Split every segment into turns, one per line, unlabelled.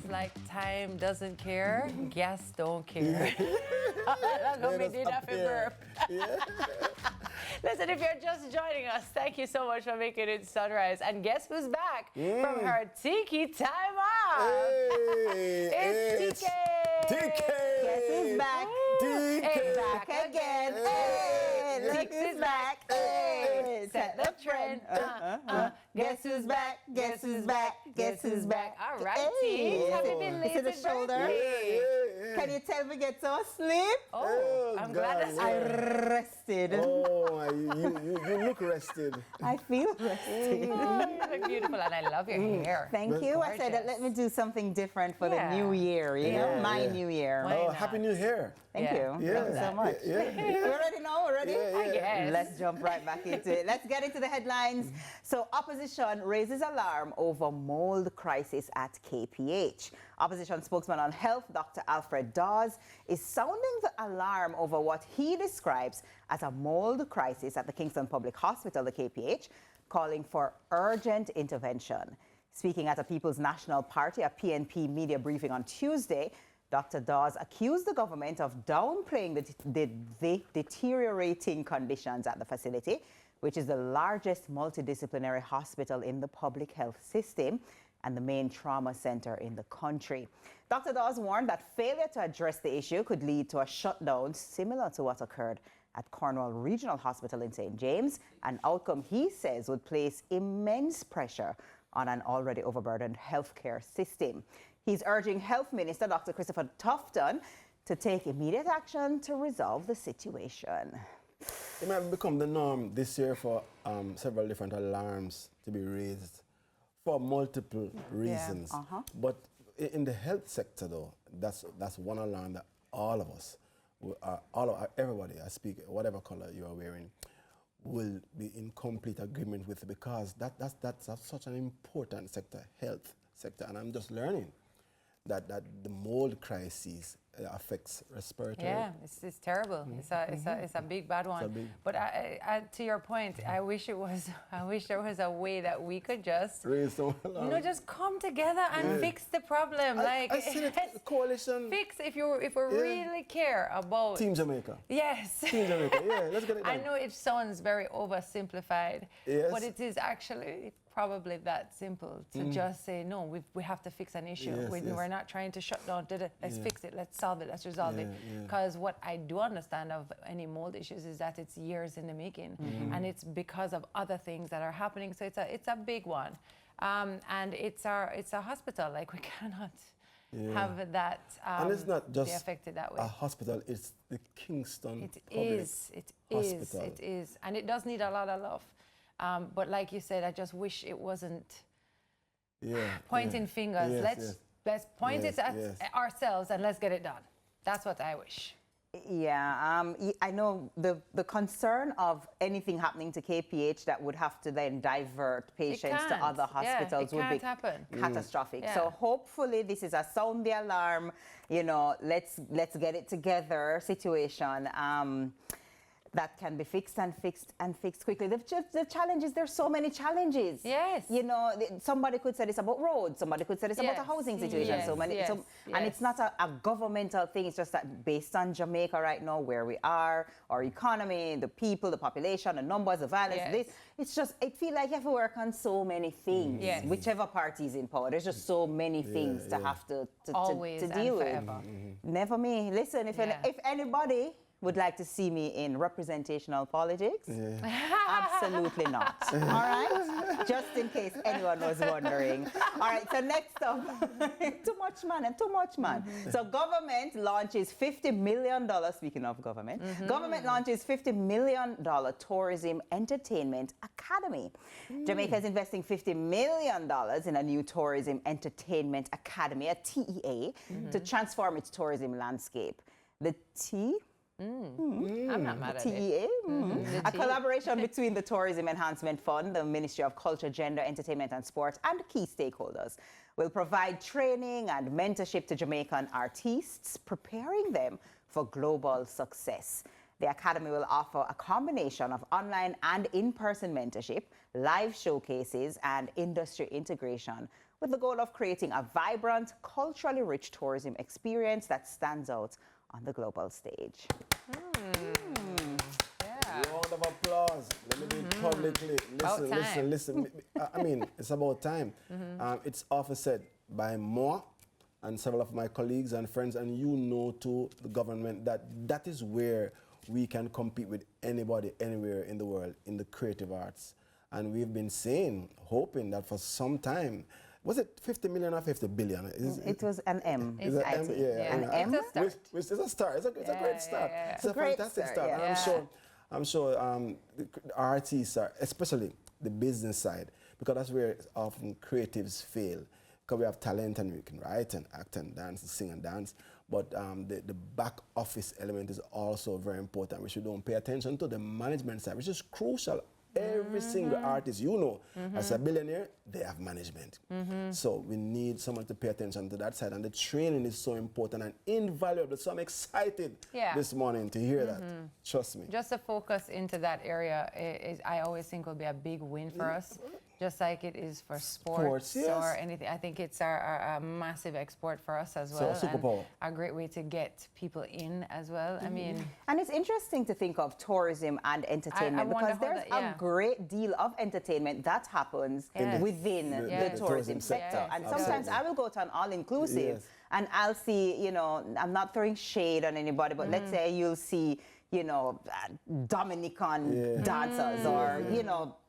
like time doesn't care, gas don't care. That's what we did after burp. Listen, if you're just joining us, thank you so much for making it sunrise. And guess who's back from her tiki time off?
Hey,
it's TK.
TK.
Guess who's back?
TK.
Hey, back again.
Hey, look
who's
back. Hey,
set the trend.
Guess who's back? Guess who's back? Guess who's back?
All right, teams. Happy
Is it
belated
the shoulder?
birthday.
Can you tell me get some sleep?
Oh, I'm glad that's
I rested.
Oh, you look rested.
I feel rested.
You look beautiful, and I love your hair.
Thank you. I said that let me do something different for the new year, you know, my new year.
Why
Oh,
not?
Happy New Year.
Thank you.
Yeah.
Thank you so much. You ready now? Ready?
I guess.
Let's jump right back into it. Let's get into the headlines. So, opposition raises alarm over mold crisis at KPH. Opposition spokesman on health, Dr. Alfred Dawes, is sounding the alarm over what he describes as a mold crisis at the Kingston Public Hospital, the KPH, calling for urgent intervention. Speaking at a People's National Party, a PNP media briefing on Tuesday, Dr. Dawes accused the government of downplaying the deteriorating conditions at the facility, which is the largest multidisciplinary hospital in the public health system and the main trauma center in the country. Dr. Dawes warned that failure to address the issue could lead to a shutdown similar to what occurred at Cornwall Regional Hospital in St. James, an outcome he says would place immense pressure on an already overburdened healthcare system. He's urging Health Minister Dr. Christopher Tufton to take immediate action to resolve the situation.
It might become the norm this year for several different alarms to be raised for multiple reasons. But in the health sector, though, that's one alarm that all of us, everybody, I speak, whatever color you are wearing, will be in complete agreement with, because that's such an important sector, health sector, and I'm just learning that the mold crisis affects respiratory.
Yeah, it's terrible. It's a big bad one. But to your point, I wish there was a way that we could just just come together and fix the problem.
I see the coalition.
Fix if we really care about
Team Jamaica.
Yes.
Team Jamaica. Yeah, let's get it done.
I know it sounds very oversimplified, but it is actually probably that simple to just say, no, we have to fix an issue. We're not trying to shut down. Let's fix it. Let's solve it. Let's resolve it. Because what I do understand of any mold issues is that it's years in the making, and it's because of other things that are happening. So it's a big one, and it's a hospital. Like, we cannot have that
and it's not just
be affected that way.
A hospital. It's the Kingston
It is, and it does need a lot of love. But like you said, I just wish it wasn't pointing fingers. Let's point it at ourselves and let's get it done. That's what I wish.
Yeah, I know the concern of anything happening to KPH that would have to then divert patients to other hospitals would be catastrophic. So hopefully this is a sound the alarm, you know, let's get it together situation. That can be fixed quickly. The challenges, there's so many challenges.
Yes.
You know, somebody could say this about roads, somebody could say this about a housing situation. And it's not a governmental thing, it's just that based on Jamaica right now, where we are, our economy, the people, the population, the numbers, the violence, it feels like you have to work on so many things. Whichever party is in power, there's just so many things to have to deal with. Never me. Listen, if anybody would like to see me in representational politics? Absolutely not. All right? Just in case anyone was wondering. All right, so next up, too much man. So government launches $50 million, speaking of government, government launches $50 million tourism entertainment academy. Jamaica is investing $50 million in a new tourism entertainment academy, a TEA, to transform its tourism landscape. The
I'm not mad at it.
TEA? A collaboration between the Tourism Enhancement Fund, the Ministry of Culture, Gender, Entertainment and Sport, and key stakeholders will provide training and mentorship to Jamaican artists, preparing them for global success. The Academy will offer a combination of online and in-person mentorship, live showcases, and industry integration with the goal of creating a vibrant, culturally rich tourism experience that stands out on the global stage.
Round of applause. Let me do it publicly. Listen. I mean, it's about time. It's often said by more and several of my colleagues and friends, and you know too, the government, that is where we can compete with anybody, anywhere in the world, in the creative arts. And we've been saying, hoping that for some time, was it 50 million or 50 billion?
It was an M.
Is it M? Yeah.
An M?
Which is a start. It's a great start. It's a fantastic start.
Yeah.
I'm sure the artists are, especially the business side, because that's where often creatives fail. Because we have talent and we can write and act and dance and sing and dance, but the back office element is also very important, which we don't pay attention to, the management side, which is crucial. Every single artist, as a billionaire, they have management. So we need someone to pay attention to that side, and the training is so important and invaluable. So I'm excited this morning to hear that. Trust me.
Just to focus into that area, I always think will be a big win for us. Just like it is for sports or anything. I think it's a massive export for us as well.
So superpower.
A great way to get people in as well. I mean,
and it's interesting to think of tourism and entertainment because there's a great deal of entertainment that happens within the tourism sector. And sometimes I will go to an all-inclusive and I'll see, I'm not throwing shade on anybody, but let's say you'll see, Dominican dancers or,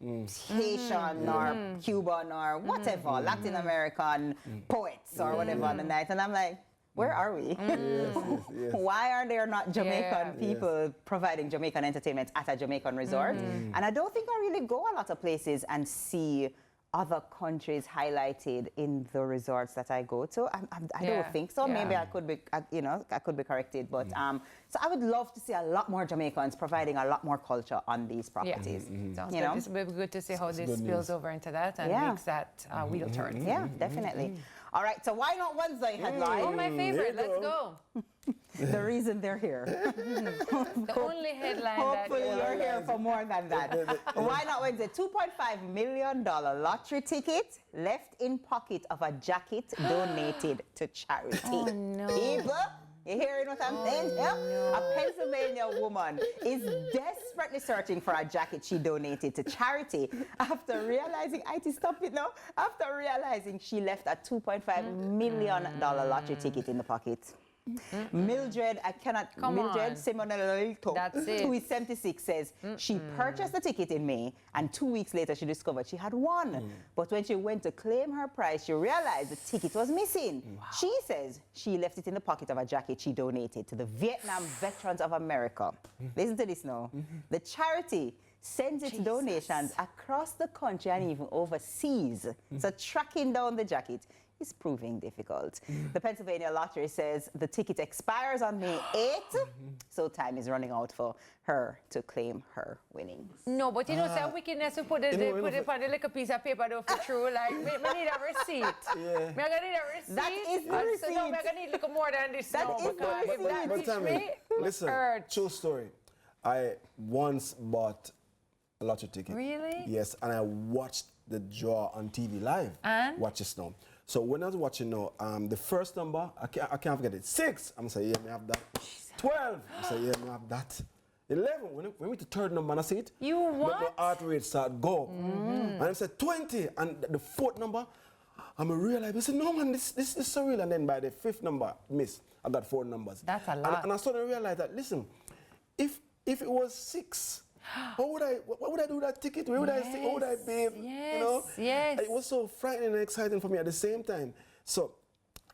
Haitian or Cuban or whatever, Latin American poets or whatever on the night. And I'm like, where are we? Why are there not Jamaican people providing Jamaican entertainment at a Jamaican resort? And I don't think I really go a lot of places and see other countries highlighted in the resorts that I go to. I don't think so. Maybe I could be, I could be corrected. But so I would love to see a lot more Jamaicans providing a lot more culture on these properties.
Sounds good. It's good to see how this spills over into that and makes that wheel turn.
Yeah, definitely. All right, so why not Wednesday headline?
Oh, my favorite. Let's go.
The reason they're here.
The only headline
Hopefully you're here for more than that. Why not Wednesday? $2.5 million lottery ticket left in pocket of a jacket donated to charity.
Oh, no.
People, you hearing what I'm saying? No. A Pennsylvania woman is desperately searching for a jacket she donated to charity after realizing, after realizing she left a $2.5 million lottery ticket in the pocket. Mildred Simonelito, who is 76, says she purchased the ticket in May and 2 weeks later she discovered she had won. But when she went to claim her prize, she realized the ticket was missing. She says she left it in the pocket of a jacket she donated to the Vietnam Veterans of America. Listen to this now. The charity sends its donations across the country and even overseas. So tracking down the jacket is proving difficult. The Pennsylvania Lottery says the ticket expires on May 8th, so time is running out for her to claim her winnings.
No, but say wickedness, we put it on a little piece of paper though for true. Like, me need a receipt. I'm going to need a receipt.
That is the receipt.
No, I'm going to need a little more than this.
That is the receipt.
But Tami, listen, true story. I once bought a lottery ticket.
Really?
Yes, and I watched the draw on TV live.
And?
Watch this now. So when I was watching now, the first number, I can't forget it. 6, I'm saying, yeah, me have that. 12, I'm saying, yeah, me have that. 11, when we went to third number and I see it,
you what?
My heart rate started go up. And I said 20, and the fourth number, I'm realized, I said, no man, this is surreal. And then by the fifth number, miss, I got 4 numbers.
That's a lot.
And I started to realize that, listen, if it was 6, what would I do with that ticket? Where would I say? What would I bathe?
Yes.
It was so frightening and exciting for me at the same time. So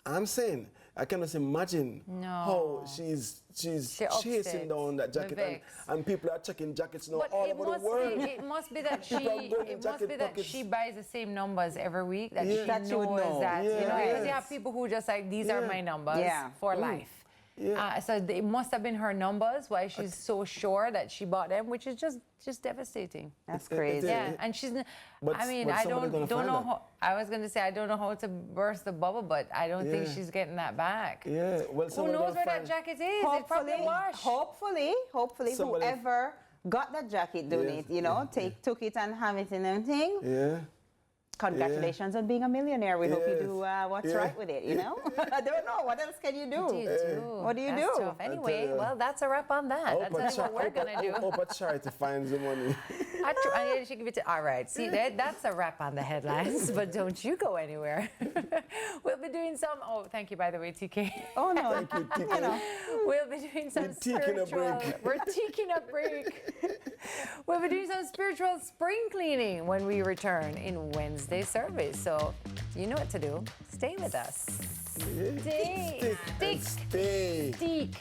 I'm saying, I can just imagine how she's chasing down that jacket, and people are checking jackets now all over the world.
It must be that she buys the same numbers every week, that she knows that, because you have people who just like, these are my numbers for life. So it must have been her numbers why she's so sure that she bought them, which is just devastating.
That's crazy.
And she's. I don't know how. I was going to say I don't know how to burst the bubble, but I don't think she's getting that back.
Yeah. Well,
who knows where that jacket is? It's probably washed.
Hopefully, whoever got that jacket, took it and have it in everything.
Yeah.
Congratulations on being a millionaire. We hope you do what's right with it, you know? I don't know. What else can you do? What do you do?
Tough. Anyway, well, that's a wrap on that. That's what we're going to do.
Hope a charity finds the money.
I should give it to, all right, see, that's a wrap on the headlines, but don't you go anywhere. We'll be doing some, thank you, by the way, TK.
Oh, no.
Thank you, TK.
You know.
We'll be doing some spiritual, we're taking a break. We'll be doing some spiritual spring cleaning when we return in Wednesday service. So you know what to do. Stay with us.
Stay.
Stay.